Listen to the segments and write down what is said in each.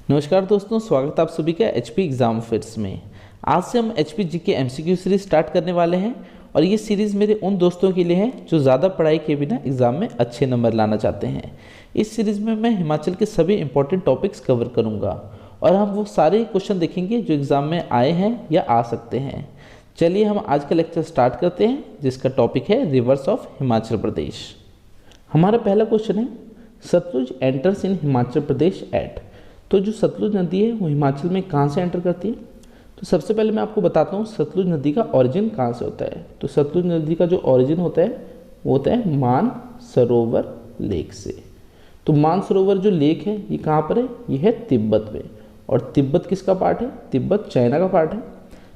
नमस्कार दोस्तों, स्वागत है आप सभी का एचपी एग्ज़ाम फिट्स में। आज से हम HP GK MCQ series start करने वाले हैं और ये सीरीज़ मेरे उन दोस्तों के लिए है जो ज़्यादा पढ़ाई के बिना एग्ज़ाम में अच्छे नंबर लाना चाहते हैं। इस सीरीज़ में मैं हिमाचल के सभी इंपॉर्टेंट टॉपिक्स कवर करूँगा और हम वो सारे क्वेश्चन देखेंगे जो एग्ज़ाम में आए हैं या आ सकते हैं। चलिए हम आज का लेक्चर स्टार्ट करते हैं, जिसका टॉपिक है रिवर्स ऑफ हिमाचल प्रदेश। हमारा पहला क्वेश्चन है, Sutlej enters in Himachal Pradesh at. तो जो सतलुज नदी है वो हिमाचल में कहाँ से एंटर करती है? तो सबसे पहले मैं आपको बताता हूँ सतलुज नदी का ओरिजिन कहाँ से होता है। तो सतलुज नदी का जो ओरिजिन होता है वो होता है मानसरोवर लेक से। तो मानसरोवर जो लेक है ये कहाँ पर है? ये है तिब्बत में। और तिब्बत किसका पार्ट है? तिब्बत चाइना का पार्ट है।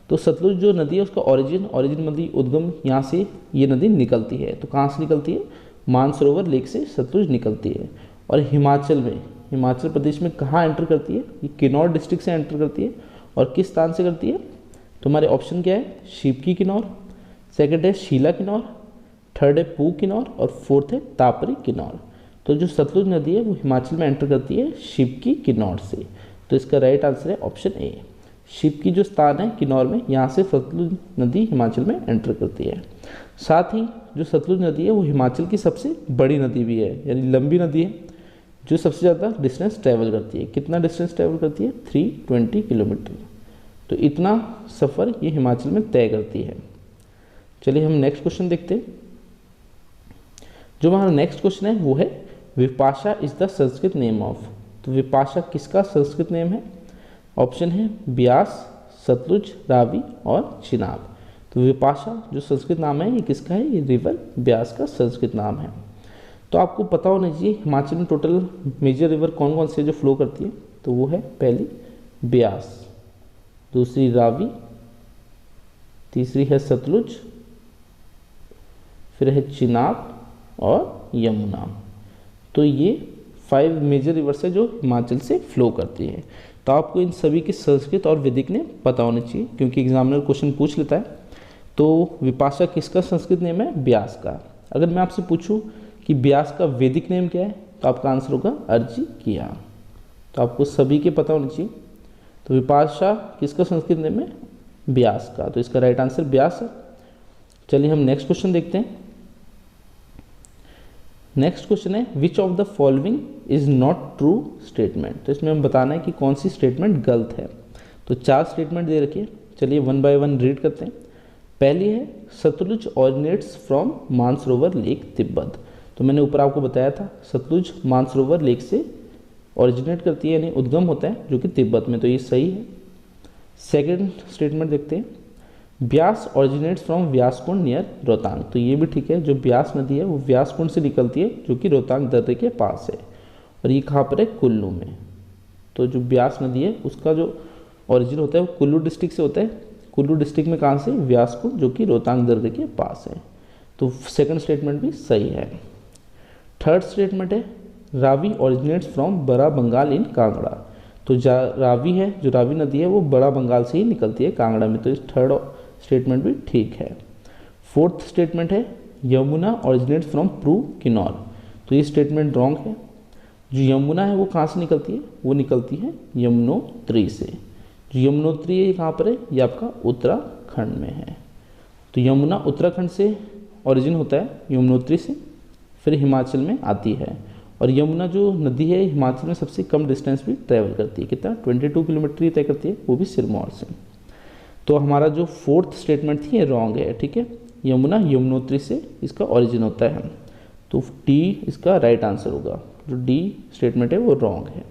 तो सतलुज जो नदी है उसका ओरिजिन मतलब उद्गम यहाँ से ये नदी निकलती है। तो कहाँ से निकलती है? मानसरोवर लेक से सतलुज निकलती है। और हिमाचल प्रदेश में कहाँ एंटर करती है? ये किन्नौर डिस्ट्रिक्ट से एंटर करती है। और किस स्थान से करती है? तो हमारे ऑप्शन क्या है? शिवकी किन्नौर, सेकंड है शीला किन्नौर, थर्ड है पू किन्नौर और फोर्थ है तापरी किन्नौर। तो जो सतलुज नदी है वो हिमाचल में एंटर करती है शिवकी किन्नौर से। तो इसका राइट आंसर है ऑप्शन ए। शिवकी जो स्थान है किन्नौर में, यहाँ से सतलुज नदी हिमाचल में एंटर करती है। साथ ही जो सतलुज नदी है वो हिमाचल की सबसे बड़ी नदी भी है, यानी लंबी नदी है जो सबसे ज़्यादा डिस्टेंस ट्रैवल करती है। कितना डिस्टेंस ट्रैवल करती है? 320 किलोमीटर। तो इतना सफ़र ये हिमाचल में तय करती है। चलिए हम नेक्स्ट क्वेश्चन देखते हैं। जो हमारा नेक्स्ट क्वेश्चन है वो है, Vipasha is the Sanskrit name of. तो विपाशा किसका संस्कृत नेम है? ऑप्शन है ब्यास, सतलुज, रावी और चिनाब। तो विपाशा जो संस्कृत नाम है ये किसका है? ये रिवर ब्यास का संस्कृत नाम है। तो आपको पता होना चाहिए हिमाचल में टोटल मेजर रिवर कौन कौन से जो फ्लो करती है। तो वो है पहली ब्यास, दूसरी रावी, तीसरी है सतलुज, फिर है चिनाब और यमुना। तो ये 5 मेजर रिवर्स है जो हिमाचल से फ्लो करती है। तो आपको इन सभी की संस्कृत और वैदिक नेम पता होने चाहिए, क्योंकि एग्जामिनर क्वेश्चन पूछ लेता है। तो विपाशा किसका संस्कृत नेम है? ब्यास का। अगर मैं आपसे पूछूं कि ब्यास का वैदिक नेम क्या है, तो आपका आंसर होगा अर्जिकिया। तो आपको सभी के पता होनी चाहिए। तो विपाशा किसका संस्कृत नेम है? ब्यास का। तो इसका राइट आंसर ब्यास है। चलिए हम नेक्स्ट क्वेश्चन देखते हैं। नेक्स्ट क्वेश्चन है, विच of the following is not true statement. तो इसमें हम बताना है कि कौन सी स्टेटमेंट गलत है। तो 4 स्टेटमेंट दे रखी है। चलिए 1 बाय 1 रीड करते हैं। पहली है, Sutlej originates from Mansarovar lake Tibet. तो मैंने ऊपर आपको बताया था सतलुज मानसरोवर लेक से ओरिजिनेट करती है, यानी उद्गम होता है, जो कि तिब्बत में। तो ये सही है। सेकंड स्टेटमेंट देखते हैं, Beas originates from Vyaskund near Rohtang. तो ये भी ठीक है। जो ब्यास नदी है वो व्यासकुंड से निकलती है, जो कि रोहतांग दर्रे के पास है। और ये कहाँ पर है? कुल्लू में। तो जो ब्यास नदी है उसका जो ओरिजिन होता है वो कुल्लू डिस्ट्रिक्ट से होता है। कुल्लू डिस्ट्रिक्ट में कहाँ से? व्यासकुंड, जो कि रोहतांग दर्रे के पास है। तो सेकंड स्टेटमेंट भी सही है। थर्ड स्टेटमेंट है, रावी ऑरिजिनेट्स फ्रॉम बड़ा बंगाल इन कांगड़ा। तो रावी है, जो रावी नदी है वो बड़ा बंगाल से ही निकलती है कांगड़ा में। तो इस थर्ड स्टेटमेंट भी ठीक है। फोर्थ स्टेटमेंट है, यमुना ऑरिजिनेट्स फ्रॉम प्रू किन्नौर। तो ये स्टेटमेंट रॉन्ग है। जो यमुना है वो कहाँ से निकलती है? वो निकलती है यमुनोत्री से। जो यमुनोत्री है कहाँ पर है? ये आपका उत्तराखंड में है। तो यमुना उत्तराखंड से ओरिजिन होता है, यमुनोत्री से, फिर हिमाचल में आती है। और यमुना जो नदी है हिमाचल में सबसे कम डिस्टेंस भी ट्रैवल करती है। कितना? 22 किलोमीटर ही तय करती है, वो भी सिरमौर से। तो हमारा जो फोर्थ स्टेटमेंट थी ये रॉन्ग है। ठीक है, यमुना यमुनोत्री से इसका ओरिजिन होता है। तो डी इसका राइट आंसर होगा। जो डी स्टेटमेंट है वो रॉन्ग है।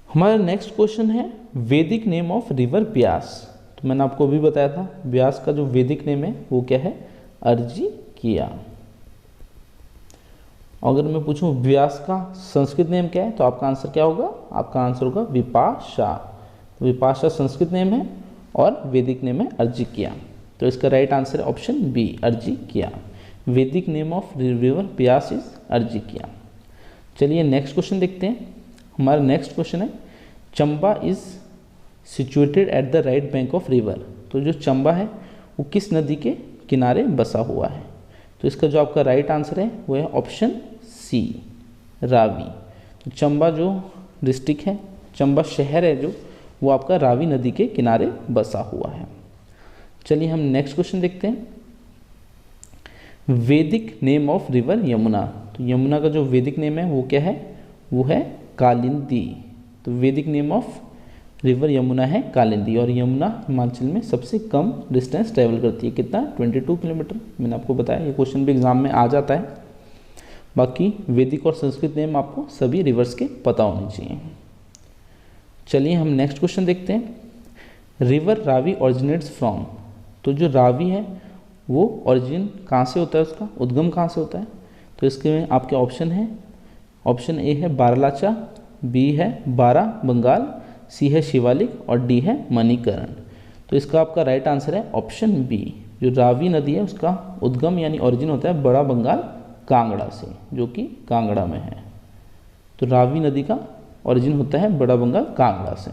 हमारा नेक्स्ट क्वेश्चन है, वैदिक नेम ऑफ रिवर ब्यास। तो मैंने आपको अभी बताया था ब्यास का जो वैदिक नेम है वो क्या है? अर्जिकिया। अगर मैं पूछूं व्यास का संस्कृत नेम क्या है, तो आपका आंसर क्या होगा? आपका आंसर होगा विपाशा। तो विपाशा संस्कृत नेम है और वैदिक नेम है अर्जिकिया। तो इसका राइट आंसर है option B, Arjikiya. Vedic name of river Beas is Arjikiya. चलिए नेक्स्ट क्वेश्चन देखते हैं। हमारा नेक्स्ट क्वेश्चन है, Chamba is situated at the right bank of river. तो जो चंबा है वो किस नदी के किनारे बसा हुआ है? तो इसका जो आपका राइट आंसर है वो है ऑप्शन सी, रावी। तो चंबा जो डिस्ट्रिक्ट है चंबा शहर है जो, वो आपका रावी नदी के किनारे बसा हुआ है। चलिए हम नेक्स्ट क्वेश्चन देखते हैं। वैदिक नेम ऑफ रिवर यमुना। तो यमुना का जो वैदिक नेम है वो क्या है, वो है कालिंदी। तो वैदिक नेम ऑफ रिवर यमुना है कालिंदी। और यमुना हिमाचल में सबसे कम डिस्टेंस ट्रैवल करती है, कितना, 22 किलोमीटर। मैंने आपको बताया, ये क्वेश्चन भी एग्जाम में आ जाता है। बाकी वैदिक और संस्कृत नेम आपको सभी रिवर्स के पता होने चाहिए। चलिए हम नेक्स्ट क्वेश्चन देखते हैं। River Ravi originates from. तो जो रावी है वो ऑरिजिन कहाँ से होता है, उसका उद्गम कहाँ से होता है। तो इसके में आपके ऑप्शन है, ऑप्शन ए है बारालाचा, बी है बारा बंगाल, सी है शिवालिक और डी है मणिकरण। तो इसका आपका राइट आंसर है ऑप्शन बी। जो रावी नदी है उसका उद्गम यानी ओरिजिन होता है बड़ा बंगाल कांगड़ा से, जो कि कांगड़ा में है। तो रावी नदी का ओरिजिन होता है बड़ा बंगाल कांगड़ा से।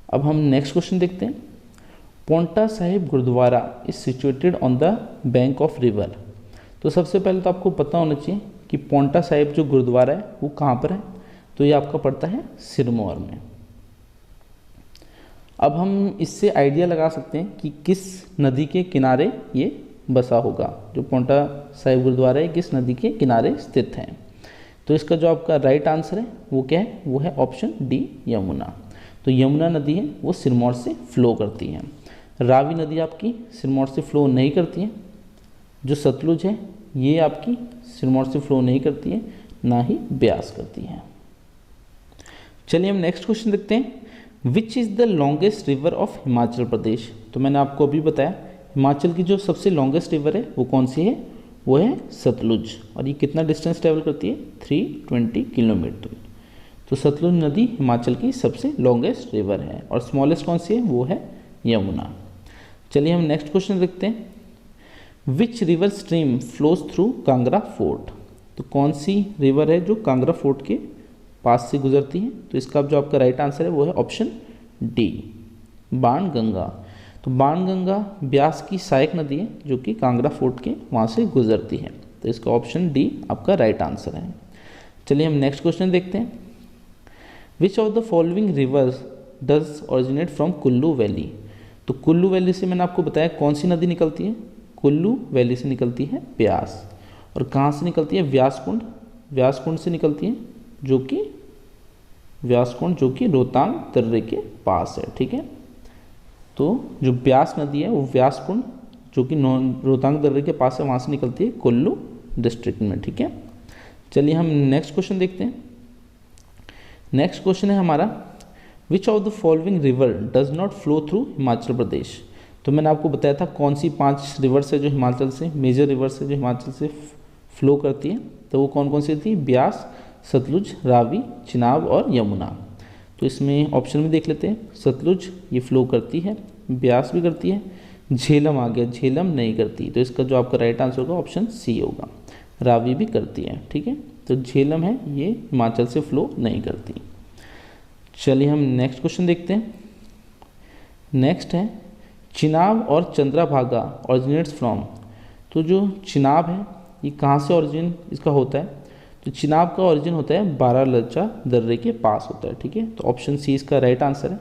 अब हम नेक्स्ट क्वेश्चन देखते हैं। Paonta Sahib Gurudwara is situated on the bank of river. तो सबसे पहले तो आपको पता होना चाहिए कि पोंटा साहिब जो गुरुद्वारा है वो कहाँ पर है। तो ये आपका पड़ता है सिरमौर में। अब हम इससे आइडिया लगा सकते हैं कि किस नदी के किनारे ये बसा होगा। जो पोंटा साहिब गुरुद्वारा है किस नदी के किनारे स्थित है। तो इसका जो आपका राइट आंसर है वो क्या है, वो है ऑप्शन डी यमुना। तो यमुना नदी है वो सिरमौर से फ्लो करती है। रावी नदी आपकी सिरमौर से फ्लो नहीं करती है। जो सतलुज है ये आपकी सिरमौर से फ्लो नहीं करती है, ना ही ब्यास करती है। चलिए हम नेक्स्ट क्वेश्चन देखते हैं। Which is the longest river of Himachal Pradesh. तो मैंने आपको अभी बताया हिमाचल की जो सबसे लॉन्गेस्ट रिवर है वो कौन सी है, वो है सतलुज। और ये कितना डिस्टेंस ट्रेवल करती है, 320 किलोमीटर। तो सतलुज नदी हिमाचल की सबसे लॉन्गेस्ट रिवर है। और स्मॉलेस्ट कौन सी है, वो है यमुना। चलिए हम नेक्स्ट क्वेश्चन देखते हैं। Which river stream flows through Kangra fort. तो कौन सी रिवर है जो कांगड़ा फोर्ट के पास से गुजरती है। तो इसका जो आपका राइट आंसर है वो है ऑप्शन डी बाण गंगा। तो बाण गंगा ब्यास की सहायक नदी है जो कि कांगड़ा फोर्ट के वहाँ से गुजरती है। तो इसका ऑप्शन डी आपका राइट आंसर है। चलिए हम नेक्स्ट क्वेश्चन देखते हैं। Which of the following rivers does originate from Kullu valley. तो कुल्लू वैली से मैंने आपको बताया कौन सी नदी निकलती है, कुल्लू वैली से निकलती है ब्यास। और कहाँ से निकलती है, व्यासकुंड, व्यासकुंड से निकलती है, जो कि व्यासकुंड जो कि रोहतांग दर्रे के पास है। ठीक है, तो जो ब्यास नदी है वो व्यासकुंड जो कि रोहतांग दर्रे के पास है वहाँ से निकलती है कुल्लू डिस्ट्रिक्ट में। ठीक है, चलिए हम नेक्स्ट क्वेश्चन देखते हैं। नेक्स्ट क्वेश्चन है हमारा, which of the following river does not flow through Himachal Pradesh. तो मैंने आपको बताया था कौन सी 5 रिवर्स है जो हिमाचल से, मेजर रिवर्स है जो हिमाचल से फ्लो करती है। तो वो कौन कौन सी थी, ब्यास, सतलुज, रावी, चिनाब और यमुना। तो इसमें ऑप्शन में देख लेते हैं। सतलुज ये फ्लो करती है, ब्यास भी करती है, झेलम आ गया, झेलम नहीं करती। तो इसका जो आपका राइट आंसर होगा ऑप्शन सी होगा, रावी भी करती है। ठीक है, तो झेलम है ये हिमाचल से फ्लो नहीं करती। चलिए हम नेक्स्ट क्वेश्चन देखते हैं। नेक्स्ट है, चिनाब और चंद्रभागा ऑरिजिनेट्स फ्रॉम। तो जो चिनाब है ये कहाँ से ऑरिजिन इसका होता है। तो चिनाब का ओरिजिन होता है बारालाचा दर्रे के पास होता है। ठीक है, तो ऑप्शन सी इसका राइट आंसर है।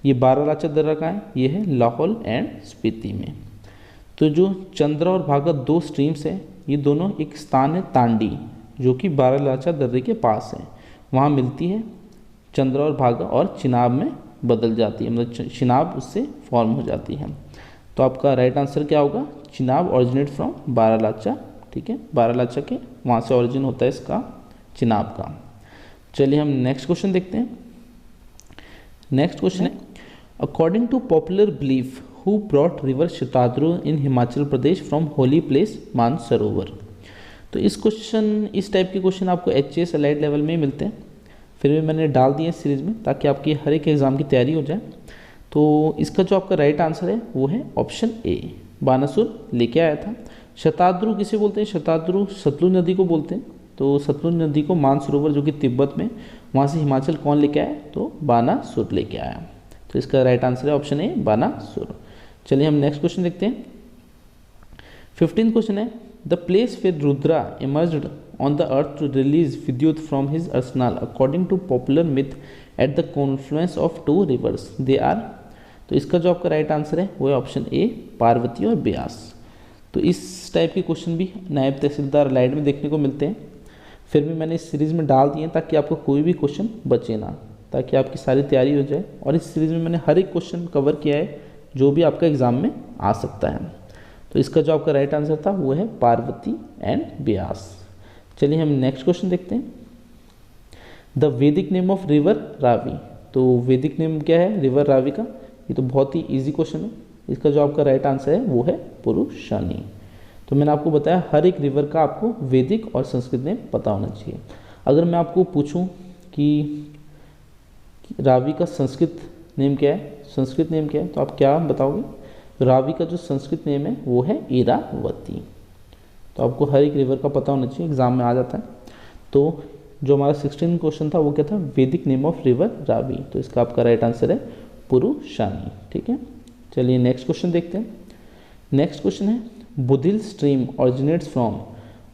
ये बारालाचा दर्रा कहाँ है, ये है लाहौल एंड स्पीति में। तो जो चंद्रा और भागा 2 स्ट्रीम्स है, ये दोनों एक स्थान है तांडी जो कि बारालाचा दर्रे के पास है, वहाँ मिलती है चंद्रा और भागा और चिनाब में बदल जाती है, मतलब चिनाब उससे फॉर्म हो जाती है। तो आपका राइट आंसर क्या होगा, चिनाब ऑरिजिनेट फ्रॉम बारालाचा। ठीक है, बारालाचा के वहाँ से ऑरिजिन होता है इसका चिनाब का। चलिए हम नेक्स्ट क्वेश्चन देखते हैं। नेक्स्ट क्वेश्चन है, according to popular belief who brought river Shatadru in Himachal Pradesh from holy place Mansarovar. तो इस टाइप के क्वेश्चन आपको HAS एलाइड लेवल में ही मिलते हैं। फिर भी मैंने डाल दिए सीरीज में ताकि आपकी हर एक एग्ज़ाम की तैयारी हो जाए। तो इसका जो आपका राइट आंसर है वो है ऑप्शन ए, बानासुर लेके आया था। शताद्रु किसे बोलते हैं, शताद्रु सतलुज नदी को बोलते हैं। तो सतलुज नदी को मानसरोवर जो कि तिब्बत में, वहाँ से हिमाचल कौन लेके आया, तो बानासुर लेके आया। तो इसका राइट आंसर है ऑप्शन ए, बानासुर। चलिए हम नेक्स्ट क्वेश्चन देखते हैं। 15th क्वेश्चन है, the place where Rudra emerged on the earth to release vidyut from his arsenal according to popular myth at the confluence of two rivers they are. तो इसका जो आपका राइट आंसर है वो है ऑप्शन ए, पार्वती और ब्यास। तो इस टाइप के क्वेश्चन भी नायब तहसीलदार लाइट में देखने को मिलते हैं, फिर भी मैंने इस सीरीज़ में डाल दिए ताकि आपको कोई भी क्वेश्चन बचे ना, ताकि आपकी सारी तैयारी हो जाए। और इस सीरीज़ में मैंने हर एक क्वेश्चन कवर किया है जो भी आपका एग्जाम में आ सकता है। तो इसका जो आपका राइट आंसर था वो है पार्वती एंड ब्यास। चलिए हम नेक्स्ट क्वेश्चन देखते हैं। द वैदिक नेम ऑफ रिवर रावी। तो वैदिक नेम क्या है रिवर रावी का? ये तो बहुत ही इजी क्वेश्चन है। इसका जो आपका राइट आंसर है वो है पुरुषानी। तो मैंने आपको बताया हर एक रिवर का आपको वैदिक और संस्कृत नेम पता होना चाहिए। अगर मैं आपको पूछूं कि रावी का संस्कृत नेम क्या है, संस्कृत नेम क्या है, तो आप क्या बताओगे? रावी का जो संस्कृत नेम है वो है इरावती। तो आपको हर एक रिवर का पता होना चाहिए, एग्जाम में आ जाता है। तो जो हमारा 16 क्वेश्चन था वो क्या था? वैदिक नेम ऑफ रिवर रावी। तो इसका आपका राइट आंसर है पुरुषानी। ठीक है, चलिए नेक्स्ट क्वेश्चन देखते हैं। नेक्स्ट क्वेश्चन है बुधिल स्ट्रीम ऑरिजिनेट्स फ्रॉम।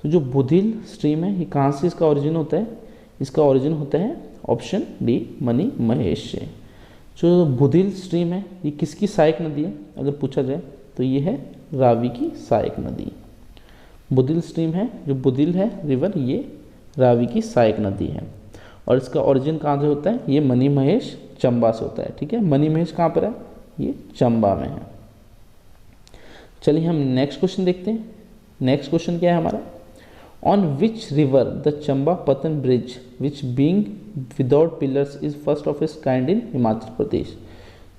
तो जो बुधिल स्ट्रीम है ये कहाँ से इसका ओरिजिन होता है? इसका ओरिजिन होता है ऑप्शन डी, मनी महेश से। जो बुधिल स्ट्रीम है ये किसकी सहायक नदी है अगर पूछा जाए तो ये है रावी की सहायक नदी। बुधिल स्ट्रीम है, जो बुधिल है रिवर, ये रावी की सहायक नदी है। और इसका ओरिजिन कहाँ से होता है? ये मनी महेश चंबा से होता है। ठीक है, मनी महेश कहाँ पर है? ये चंबा में है। चलिए हम नेक्स्ट क्वेश्चन देखते हैं। नेक्स्ट क्वेश्चन क्या है हमारा? On which river the Chamba Patan bridge which being without pillars is first of its kind in Himachal Pradesh.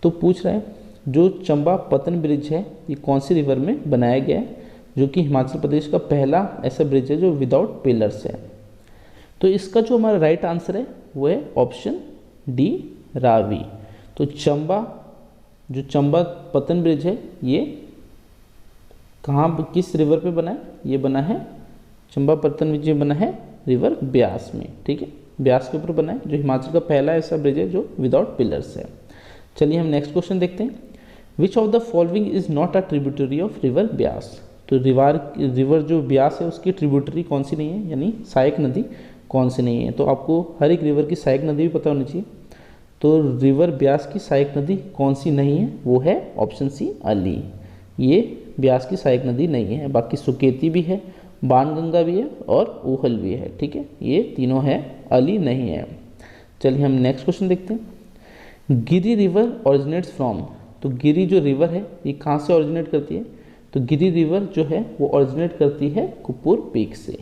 तो पूछ रहा है जो चंबा पतन ब्रिज है ये कौन सी रिवर में बनाया गया है, जो कि हिमाचल प्रदेश का पहला ऐसा ब्रिज है जो विदाउट पिलर्स है। तो इसका जो हमारा राइट आंसर है वो है ऑप्शन डी, रावी। तो चंबा, जो चंबा पतन ब्रिज है ये कहाँ, किस रिवर पे बना है? ये बना है चंबा पतन ब्रिज बना है रिवर ब्यास में। ठीक है, ब्यास के ऊपर बना है, जो हिमाचल का पहला ऐसा ब्रिज है जो विदाउट पिलर्स है। चलिए हम नेक्स्ट क्वेश्चन देखते हैं। Which of the following is not a tributary of river Beas. तो रिवर जो ब्यास है उसकी ट्रिब्यूटरी कौन सी नहीं है, यानी सहायक नदी कौन सी नहीं है? तो आपको हर एक रिवर की सहायक नदी भी पता होनी चाहिए। तो रिवर ब्यास की सहायक नदी कौन सी नहीं है? वो है ऑप्शन सी, अली। ये ब्यास की सहायक नदी नहीं है। बाकी सुकेती भी है, बाणगंगा भी है और ऊहल भी है। ठीक है, ये तीनों है, अली नहीं है। चलिए हम नेक्स्ट क्वेश्चन देखते हैं। गिरी रिवर ऑरिजिनेट्स फ्रॉम। तो गिरी जो रिवर है ये कहाँ से ऑरिजिनेट करती है? तो गिरी रिवर जो है वो ऑरिजिनेट करती है कुपुर पीक से।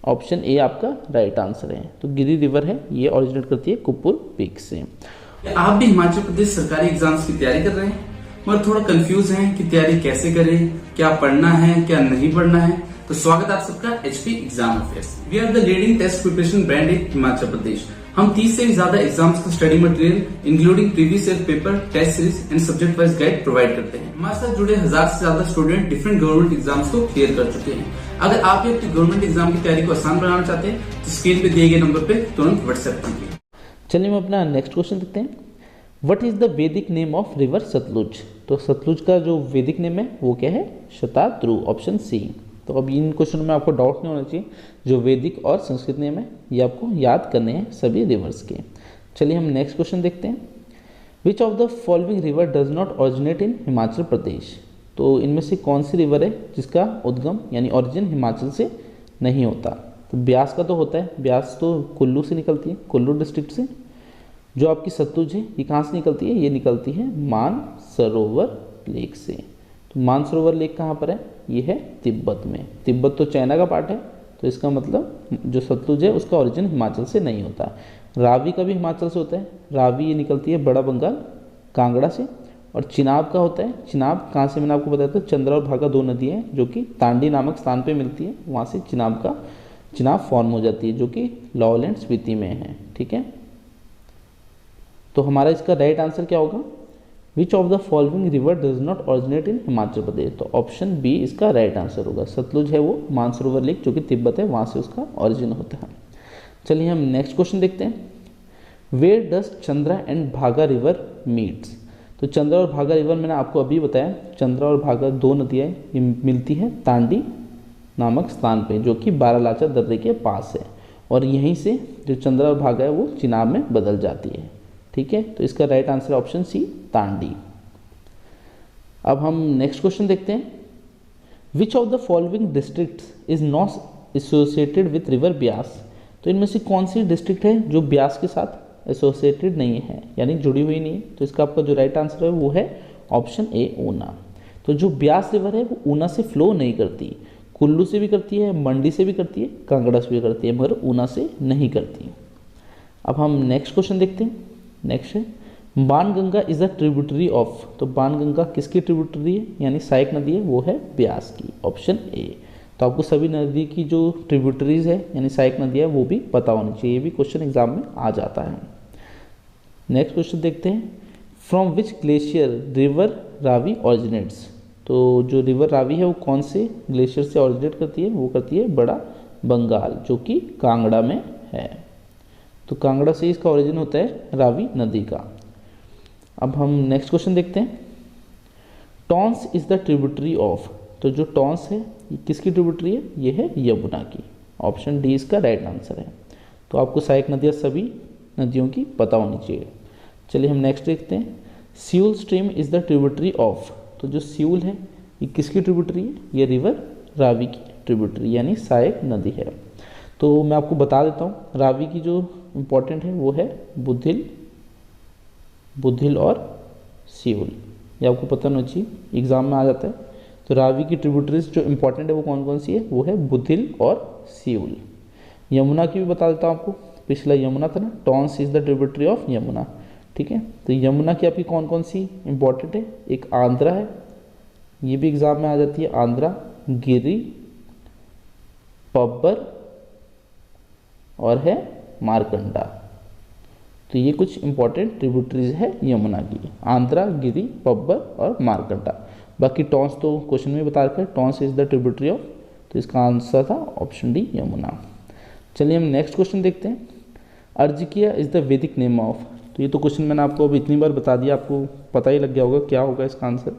ऑप्शन ए आपका राइट आंसर है। तो गिरी रिवर है ये ऑरिजिनेट करती है कुपुर पीक से। आप भी हिमाचल प्रदेश सरकारी एग्जाम्स की तैयारी कर रहे हैं मगर थोड़ा कंफ्यूज हैं कि तैयारी कैसे करें, क्या पढ़ना है क्या नहीं पढ़ना है, तो स्वागत आप सबका HP exam affairs. We are the leading test preparation brand in Himachal Pradesh. हम 30 से भी ज्यादा एग्जाम्स का study material including previous year paper, test series and subject wise guide provide करते हैं। हमारे साथ जुड़े 1000 से ज्यादा स्टूडेंट डिफरेंट गवर्नमेंट एग्जाम्स को क्लियर कर चुके हैं। अगर आप भी अपनी गवर्नमेंट एग्जाम की तैयारी को आसान बनाना चाहते हैं तो स्क्रीन पे दिए गए नंबर पे तुरंत व्हाट्सएप कीजिए। चलिए हम अपना नेक्स्ट क्वेश्चन देखते हैं। व्हाट इज द वैदिक नेम ऑफ रिवर सतलुज। तो सतलुज का जो वैदिक नेम है वो क्या है? Shatadru, option C. तो अब इन क्वेश्चन में आपको डाउट नहीं होना चाहिए। जो वैदिक और संस्कृत नेम है ये आपको याद करने हैं सभी रिवर्स के। चलिए हम नेक्स्ट क्वेश्चन देखते हैं। Which of the following river does not originate in Himachal Pradesh. तो इनमें से कौन सी रिवर है जिसका उद्गम यानी ओरिजिन हिमाचल से नहीं होता? तो ब्यास का तो होता है, ब्यास तो कुल्लू से निकलती है, कुल्लू डिस्ट्रिक्ट से। जो आपकी सतलुज है ये कहाँ से निकलती है? ये निकलती है मानसरोवर लेक से। तो मानसरोवर लेक कहाँ पर है? ये है तिब्बत में। तिब्बत तो चाइना का पार्ट है, तो इसका मतलब जो सतलुज है उसका ओरिजिन हिमाचल से नहीं होता। रावी का भी हिमाचल से होता है, रावी ये निकलती है बड़ा बंगाल कांगड़ा से। और चिनाब का होता है, चिनाब कहाँ से मैंने आपको बताया था, चंद्रा और भागा दो नदियाँ हैं जो कि तांडी नामक स्थान पे मिलती है, वहाँ से चिनाब फॉर्म हो जाती है जो कि लॉवलैंड स्पीति में है। ठीक है, तो हमारा इसका राइट आंसर क्या होगा? Which of the following river does not originate in Himachal Pradesh. तो ऑप्शन बी इसका राइट आंसर होगा। सतलुज है वो मानसरोवर लेक जो कि तिब्बत है वहाँ से उसका ऑरिजिन होता है। चलिए हम नेक्स्ट क्वेश्चन देखते हैं। वेयर डज चंद्रा एंड भागा रिवर मीट्स। तो चंद्रा और भागा रिवर मैंने आपको अभी बताया, चंद्रा और भागा दो नदियाँ मिलती हैं तांडी नामक स्थान पे जो कि बारालाचा दर्रे के पास है। और यहीं से जो चंद्रभागा है वो चिनाब में बदल जाती है। ठीक है, तो इसका right answer option C Tandi. अब हम नेक्स्ट क्वेश्चन देखते हैं। Which of the following districts is not associated with river Beas. तो इनमें से कौन सी डिस्ट्रिक्ट है जो ब्यास के साथ एसोसिएटेड नहीं है, यानी जुड़ी हुई नहीं है। तो इसका आपका जो राइट आंसर है वो है ऑप्शन ए ऊना। तो जो ब्यास रिवर है वो ऊना से फ्लो नहीं करती, कुल्लू से भी करती है, मंडी से भी करती है, कांगड़ा से भी करती है, मगर ऊना से नहीं करती। अब हम नेक्स्ट क्वेश्चन देखते हैं। नेक्स्ट है Banganga is a tributary of. तो बाणगंगा किसकी ट्रिब्यूटरी है, यानी सहायक नदी है, वो है ब्यास की, ऑप्शन ए। तो आपको सभी नदी की जो ट्रिब्यूटरीज है यानी सहायक नदी है वो भी पता होनी चाहिए, ये भी क्वेश्चन एग्जाम में आ जाता है। नेक्स्ट क्वेश्चन देखते हैं। From which glacier river Ravi originates. तो जो रिवर रावी है वो कौन से ग्लेशियर से ऑरिजिनेट करती है, वो करती है बड़ा बंगाल, जो कि कांगड़ा में है। तो कांगड़ा से इसका ओरिजिन होता है रावी नदी का। अब हम नेक्स्ट क्वेश्चन देखते हैं। Tons is the tributary of. तो जो टॉन्स है ये किसकी ट्रिब्यूटरी है, ये है यमुना की, ऑप्शन डी इसका राइट आंसर है। तो आपको सहायक नदियाँ सभी नदियों की पता होनी चाहिए। चलिए हम नेक्स्ट देखते हैं। Siul stream is the tributary of. तो जो सियूल है ये किसकी ट्रिब्यूटरी है, ये रिवर रावी की ट्रिब्यूटरी यानी सहायक नदी है। तो मैं आपको बता देता हूँ, रावी की जो इम्पोर्टेंट है वो है बुधिल और सियूल, ये आपको पता होना चाहिए, एग्जाम में आ जाता है। तो रावी की ट्रिब्यूटरीज जो इम्पोर्टेंट है वो कौन कौन सी है, वो है बुधिल और सियूल। यमुना की भी बता देता हूँ आपको, पिछला यमुना था ना, Tons is the tributary of Yamuna. ठीक है, तो यमुना की आपकी कौन कौन सी इंपॉर्टेंट है, एक आंध्रा है, ये भी एग्जाम में आ जाती है, आंध्रा, गिरी, पब्बर और है मारकंडा। तो ये कुछ इंपॉर्टेंट ट्रिब्यूटरीज है यमुना की, आंध्रा, गिरी, पब्बर और मारकंडा। बाकी टॉन्स तो क्वेश्चन में बता रखा है, Tons is the tributary of, तो इसका आंसर था ऑप्शन डी यमुना। चलिए हम नेक्स्ट क्वेश्चन देखते हैं। अर्जिकिया इज द वैदिक नेम ऑफ। तो ये तो क्वेश्चन मैंने आपको अब इतनी बार बता दिया, आपको पता ही लग गया होगा क्या होगा इसका आंसर।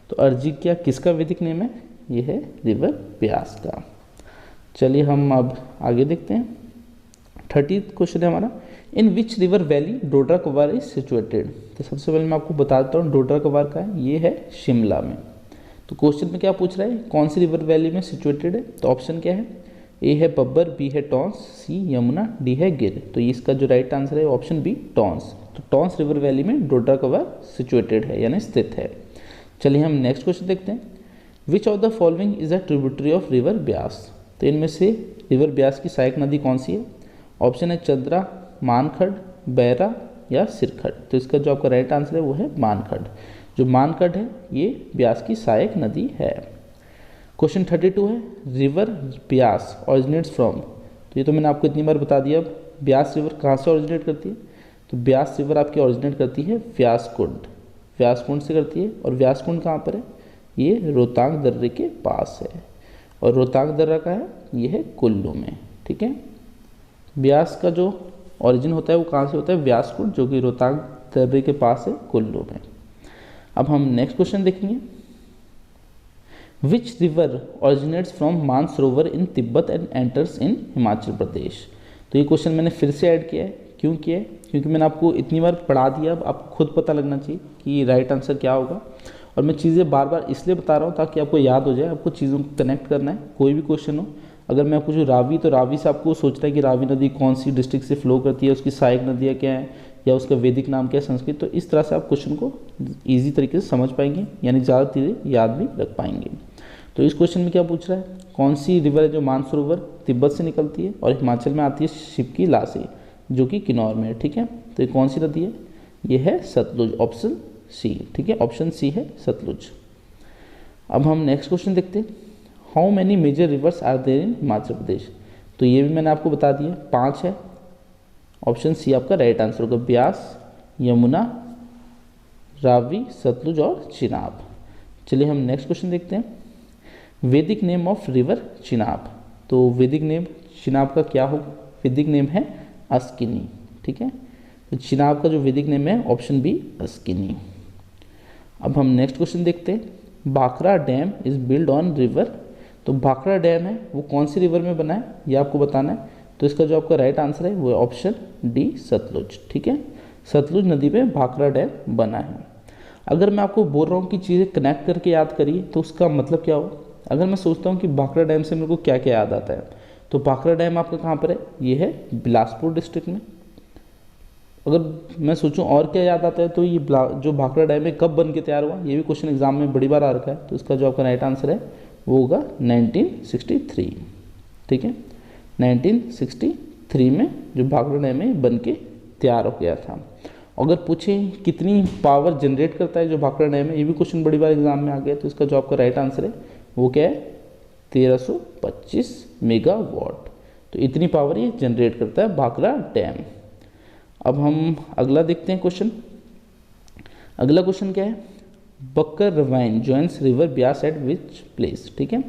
तो अर्जिकिया किसका वैदिक नेम है, ये है रिवर ब्यास का। चलिए हम अब आगे देखते हैं। 30th क्वेश्चन है हमारा। इन विच रिवर वैली डोडरा कवार इज सिचुएटेड। तो सबसे पहले मैं आपको बता देता हूँ डोडरा कवार का है, ये है शिमला में। तो क्वेश्चन में क्या पूछ रहा है, कौन सी रिवर वैली में सिचुएटेड है। तो ऑप्शन क्या है, ए है बब्बर, बी है टॉन्स, सी यमुना, डी है गिर। तो इसका जो राइट आंसर है ऑप्शन बी टॉन्स। तो टॉन्स रिवर वैली में डोडरा कवार सिचुएटेड है यानी स्थित है। चलिए हम नेक्स्ट क्वेश्चन देखते हैं। Which of the following is a tributary of river Beas. तो इनमें से रिवर ब्यास की सहायक नदी कौन सी है। ऑप्शन है चंद्रा, मानखड़, बैरा या सिरखड़। तो इसका जो आपका राइट आंसर है वो है मानखड़। जो मानखड़ है ये ब्यास की सहायक नदी है। क्वेश्चन 32 है। River Beas originates from. तो ये तो मैंने आपको इतनी बार बता दिया। अब ब्यास रिवर कहाँ से ऑरिजिनेट करती है, तो ब्यास रिवर आपकी ऑरिजिनेट करती है व्यासकुंड, व्यासकुंड से करती है। और व्यासकुंड कहाँ पर है, ये रोहतांग दर्रे के पास है। और रोहतांग दर्रा का है, ये है कुल्लू में। ठीक है, ब्यास का जो ओरिजिन होता है वो कहाँ से होता है, व्यासकुंड, जो कि रोहतांग दर्रे के पास है कुल्लू में। अब हम नेक्स्ट क्वेश्चन देखेंगे। Which river originates from Mansarovar in Tibet and enters in Himachal Pradesh. तो ये क्वेश्चन मैंने फिर से ऐड किया है। क्यों किया है, क्योंकि मैंने आपको इतनी बार पढ़ा दिया, अब आपको खुद पता लगना चाहिए कि राइट आंसर क्या होगा। और मैं चीज़ें बार बार इसलिए बता रहा हूँ ताकि आपको याद हो जाए, आपको चीज़ों को कनेक्ट करना है। कोई भी क्वेश्चन हो, अगर मैं पूछूँ रावी, तो रावी से आपको सोचना है कि रावी नदी कौन सी डिस्ट्रिक्ट से फ्लो करती है, उसकी सहायक नदियाँ क्या हैं, या उसका वैदिक नाम क्या है संस्कृत। तो इस तरह से आप क्वेश्चन को ईजी तरीके से समझ पाएंगे, यानी ज़्यादा चीज़ें याद भी रख पाएंगे। तो इस क्वेश्चन में क्या पूछ रहा है, कौन सी रिवर है जो मानसरोवर तिब्बत से निकलती है और हिमाचल में आती है शिवकी लासे, जो कि किन्नौर में है। ठीक है, तो ये कौन सी नदी है, ये है सतलुज, ऑप्शन सी। ठीक है, ऑप्शन सी है सतलुज। अब हम नेक्स्ट क्वेश्चन देखते हैं। How many major rivers are there in Himachal Pradesh. तो ये भी मैंने आपको बता दिया, 5 है। ऑप्शन सी आपका राइट आंसर होगा, ब्यास, यमुना, रावी, सतलुज और चिनाब। चलिए हम नेक्स्ट क्वेश्चन देखते हैं। वैदिक नेम ऑफ रिवर चिनाब। तो वैदिक नेम चिनाब का क्या होगा, वैदिक नेम है अस्किनी। ठीक है, तो चिनाब का जो वैदिक नेम है ऑप्शन बी अस्किनी। अब हम नेक्स्ट क्वेश्चन देखते हैं। Bhakra dam is build on river. तो भाखड़ा डैम है वो कौन सी रिवर में बना है, ये आपको बताना है। तो इसका जो आपका राइट आंसर है वो है ऑप्शन डी सतलुज। ठीक है, सतलुज नदी पे भाखड़ा डैम बना है। अगर मैं आपको बोल रहा हूँ कि चीज़ें कनेक्ट करके याद करिए तो उसका मतलब क्या हो। अगर मैं सोचता हूँ कि भाखड़ा डैम से मेरे को क्या क्या याद आता है, तो भाखड़ा डैम आपका कहाँ पर है, ये है बिलासपुर डिस्ट्रिक्ट में। अगर मैं सोचूं और क्या याद आता है, तो ये जो भाखड़ा डैम है कब बन के तैयार हुआ, ये भी क्वेश्चन एग्जाम में बड़ी बार आ रखा है। तो इसका जो आपका राइट आंसर है वो होगा 1963। ठीक है, 1963 में जो भाखड़ा डैम है बन के तैयार हो गया था। अगर पूछें कितनी पावर जनरेट करता है जो भाखड़ा डैम है, ये भी क्वेश्चन बड़ी बार एग्जाम में आ गया। तो इसका जो आपका राइट आंसर है वो क्या है, 1325 मेगावाट। तो इतनी पावर ये जनरेट करता है भाखड़ा डैम। अब हम अगला देखते हैं क्वेश्चन। अगला क्वेश्चन क्या है, Bakkar rewind joins river Beas eight which place. ठीक है,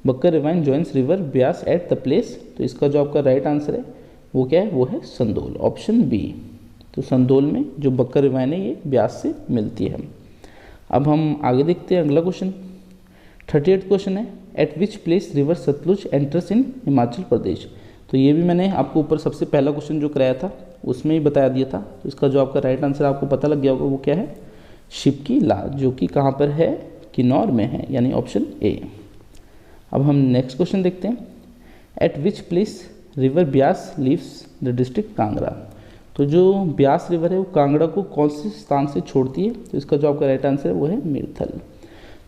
Bakkar rewind joins river Beas at the place. तो इसका जो आपका राइट आंसर है वो क्या है, वो है संदोल, ऑप्शन बी। तो संदोल में जो बक्कर रिवाइन है ये ब्यास से मिलती है। अब हम आगे देखते हैं अगला क्वेश्चन। 38 क्वेश्चन है, at which place river Sutlej enters in Himachal Pradesh. तो ये भी मैंने आपको ऊपर सबसे पहला क्वेश्चन जो कराया था उसमें ही बता दिया था। तो इसका जो आपका राइट आंसर आपको पता लग गया होगा वो क्या है, शिपकी ला, जो कि कहाँ पर है, किन्नौर में है, यानी ऑप्शन ए। अब हम नेक्स्ट क्वेश्चन देखते हैं, eight which place river Beas leaves the district Kangra. तो जो ब्यास रिवर है वो कांगड़ा को कौन से स्थान से छोड़ती है। तो इसका जो आपका राइट आंसर है वो है मीरथल।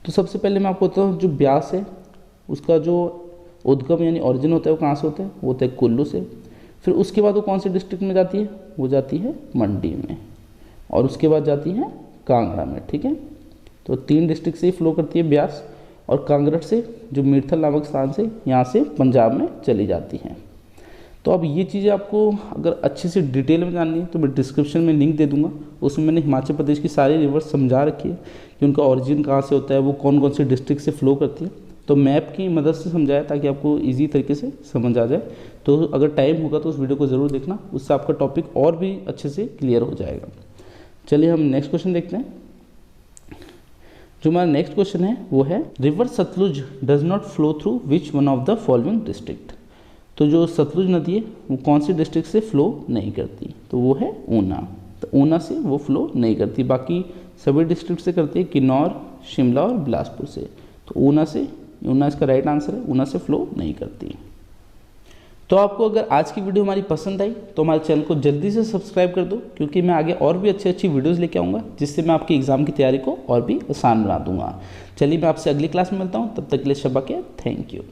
तो सबसे पहले मैं आपको बताता हूँ, जो ब्यास है उसका जो उद्गम यानी ऑरिजिन होता है वो कहाँ से होता है, वो होता है कुल्लू से। फिर उसके बाद वो कौन से डिस्ट्रिक्ट में जाती है, वो जाती है मंडी में, और उसके बाद जाती है कांगड़ा में। ठीक है, तो 3 डिस्ट्रिक्ट से ही फ्लो करती है ब्यास, और कांगड़ा से जो मीरथल नामक स्थान से यहाँ से पंजाब में चली जाती हैं। तो अब ये चीज़ें आपको अगर अच्छे से डिटेल में जाननी है तो मैं डिस्क्रिप्शन में लिंक दे दूंगा, उसमें मैंने हिमाचल प्रदेश की सारी रिवर्स समझा रखी है कि उनका ओरिजिन कहाँ से होता है, वो कौन कौन से डिस्ट्रिक्ट से फ्लो करती है। तो मैप की मदद से समझाया ताकि आपको इजी तरीके से समझ आ जाए। तो अगर टाइम होगा तो उस वीडियो को ज़रूर देखना, उससे आपका टॉपिक और भी अच्छे से क्लियर हो जाएगा। चलिए हम नेक्स्ट क्वेश्चन देखते हैं। जो हमारा नेक्स्ट क्वेश्चन है वो है, river Sutlej does not flow through which one of the following district. तो जो सतलुज नदी है वो कौन सी डिस्ट्रिक्ट से फ्लो नहीं करती, तो वो है ऊना। तो ऊना से वो फ्लो नहीं करती, बाकी सभी डिस्ट्रिक्ट से करती है, किन्नौर, शिमला और बिलासपुर से। तो ऊना इसका राइट आंसर है, ऊना से फ्लो नहीं करती। तो आपको अगर आज की वीडियो हमारी पसंद आई तो हमारे चैनल को जल्दी से सब्सक्राइब कर दो, क्योंकि मैं आगे और भी अच्छी वीडियोस लेके आऊँगा जिससे मैं आपकी एग्जाम की तैयारी को और भी आसान बना दूंगा। चलिए मैं आपसे अगली क्लास में मिलता हूँ, तब तक के लिए शब्बा के थैंक यू।